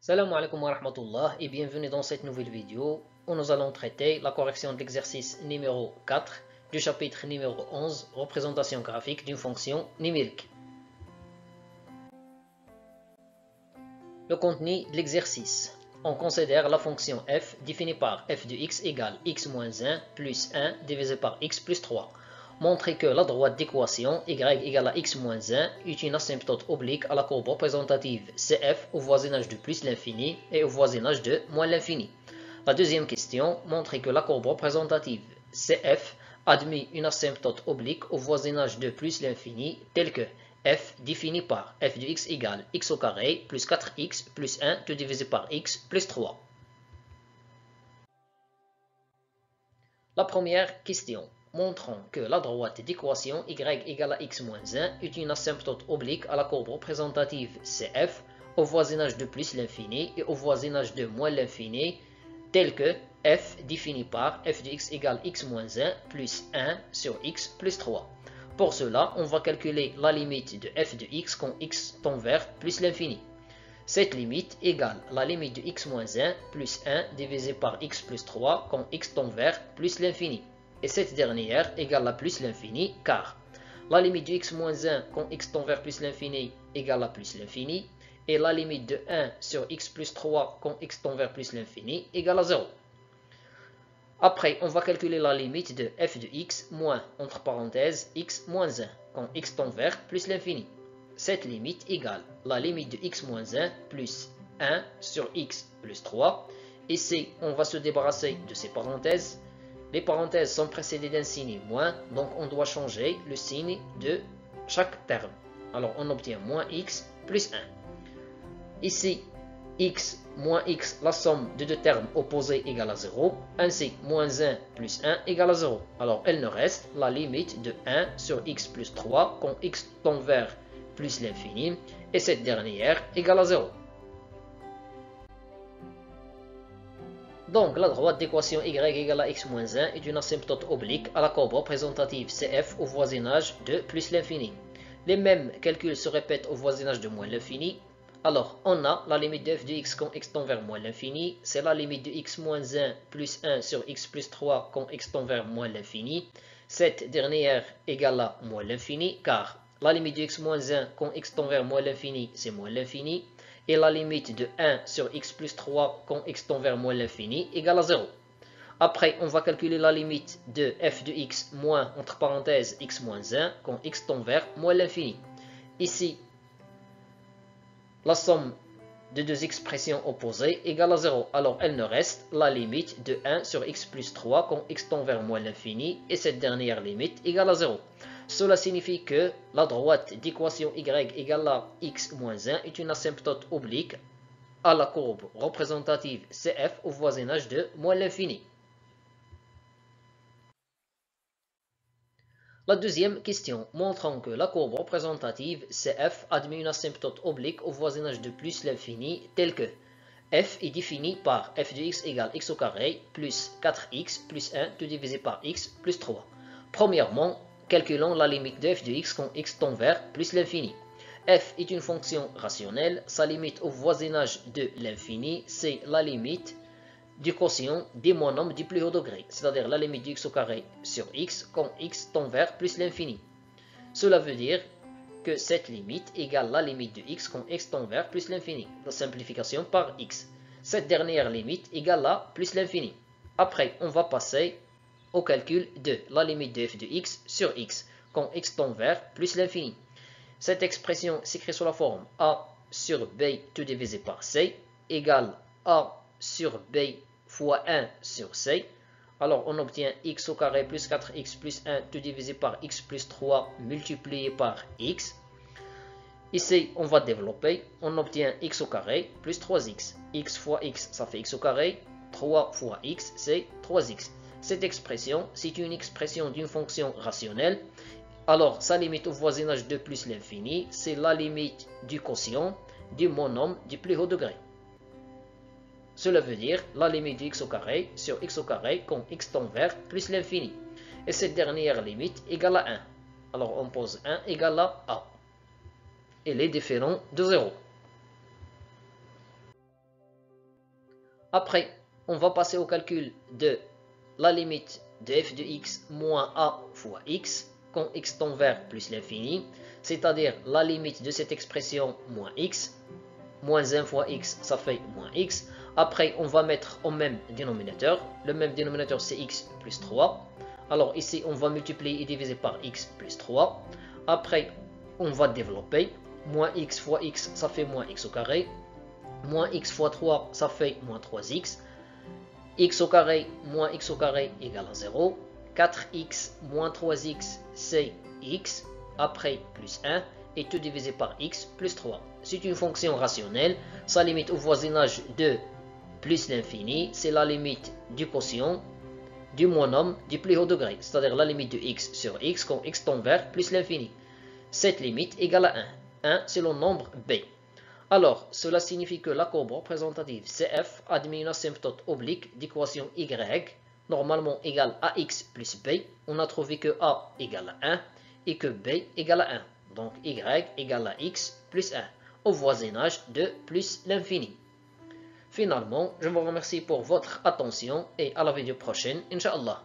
Salam alaikum wa rahmatullah et bienvenue dans cette nouvelle vidéo où nous allons traiter la correction de l'exercice numéro 4 du chapitre numéro 11, représentation graphique d'une fonction numérique. Le contenu de l'exercice. On considère la fonction f définie par f de x égale x moins 1 plus 1 divisé par x plus 3. Montrer que la droite d'équation y égale à x moins 1 est une asymptote oblique à la courbe représentative CF au voisinage de plus l'infini et au voisinage de moins l'infini. La deuxième question, montrer que la courbe représentative CF admet une asymptote oblique au voisinage de plus l'infini telle que f défini par f de x égale x au carré plus 4x plus 1 tout divisé par x plus 3. La première question. Montrons que la droite d'équation y égale à x moins 1 est une asymptote oblique à la courbe représentative CF au voisinage de plus l'infini et au voisinage de moins l'infini, tel que f défini par f de x égale x moins 1 plus 1 sur x plus 3. Pour cela, on va calculer la limite de f de x quand x tend vers plus l'infini. Cette limite égale la limite de x moins 1 plus 1 divisé par x plus 3 quand x tend vers plus l'infini. Et cette dernière égale à plus l'infini car la limite de x moins 1 quand x tend vers plus l'infini égale à plus l'infini et la limite de 1 sur x plus 3 quand x tend vers plus l'infini égale à 0. Après, on va calculer la limite de f de x moins, entre parenthèses, x moins 1 quand x tend vers plus l'infini. Cette limite égale la limite de x moins 1 plus 1 sur x plus 3. Ici, on va se débarrasser de ces parenthèses. Les parenthèses sont précédées d'un signe moins, donc on doit changer le signe de chaque terme. Alors on obtient moins x plus 1. Ici, x moins x, la somme de deux termes opposés égale à 0. Ainsi, moins 1 plus 1 égale à 0. Alors il nous reste la limite de 1 sur x plus 3 quand x tend vers plus l'infini, et cette dernière égale à 0. Donc, la droite d'équation y égale à x moins 1 est une asymptote oblique à la courbe représentative CF au voisinage de plus l'infini. Les mêmes calculs se répètent au voisinage de moins l'infini. Alors, on a la limite de f de x quand x tend vers moins l'infini, c'est la limite de x moins 1 plus 1 sur x plus 3 quand x tend vers moins l'infini. Cette dernière égale à moins l'infini, car la limite de x moins 1 quand x tend vers moins l'infini, c'est moins l'infini. Et la limite de 1 sur x plus 3 quand x tend vers moins l'infini égale à 0. Après, on va calculer la limite de f de x moins, entre parenthèses, x moins 1 quand x tend vers moins l'infini. Ici, la somme de deux expressions opposées égale à 0. Alors, il nous reste la limite de 1 sur x plus 3 quand x tend vers moins l'infini et cette dernière limite égale à 0. Cela signifie que la droite d'équation y égale à x moins 1 est une asymptote oblique à la courbe représentative CF au voisinage de moins l'infini. La deuxième question, montrant que la courbe représentative CF admet une asymptote oblique au voisinage de plus l'infini telle que f est définie par f de x égale x au carré plus 4x plus 1 tout divisé par x plus 3. Premièrement, calculons la limite de f de x quand x tend vers plus l'infini. F est une fonction rationnelle, sa limite au voisinage de l'infini, c'est la limite du quotient des monomes du plus haut degré, c'est-à-dire la limite de x au carré sur x quand x tend vers plus l'infini. Cela veut dire que cette limite égale la limite de x quand x tend vers plus l'infini, la simplification par x. Cette dernière limite égale à plus l'infini. Après, on va passer au calcul de la limite de f de x sur x quand x tend vers plus l'infini. Cette expression s'écrit sous la forme a sur b tout divisé par c égale a sur b fois 1 sur c. Alors on obtient x au carré plus 4x plus 1 tout divisé par x plus 3 multiplié par x. Ici on va développer, on obtient x au carré plus 3x. X fois x ça fait x au carré, 3 fois x c'est 3x. Cette expression, c'est une expression d'une fonction rationnelle. Alors, sa limite au voisinage de plus l'infini, c'est la limite du quotient du monome du plus haut degré. Cela veut dire la limite de x au carré sur x au carré quand x tend vers plus l'infini. Et cette dernière limite égale à 1. Alors, on pose 1 égale à a. Elle est différente de 0. Après, on va passer au calcul de la limite de f de x moins a fois x, quand x tend vers plus l'infini, c'est-à-dire la limite de cette expression moins x, moins 1 fois x, ça fait moins x. Après, on va mettre au même dénominateur. Le même dénominateur, c'est x plus 3. Alors ici, on va multiplier et diviser par x plus 3. Après, on va développer. Moins x fois x, ça fait moins x au carré. Moins x fois 3, ça fait moins 3x. X au carré moins x au carré égale à 0. 4x moins 3x, c'est x. Après, plus 1. Et tout divisé par x plus 3. C'est une fonction rationnelle. Sa limite au voisinage de plus l'infini, c'est la limite du quotient du monôme du plus haut degré, c'est-à-dire la limite de x sur x quand x tend vers plus l'infini. Cette limite égale à 1. 1, c'est le nombre b. Alors, cela signifie que la courbe représentative CF admet une asymptote oblique d'équation y, normalement égale à x plus b. On a trouvé que a égale à 1 et que b égale à 1. Donc y égale à x plus 1, au voisinage de plus l'infini. Finalement, je vous remercie pour votre attention et à la vidéo prochaine, Inch'Allah.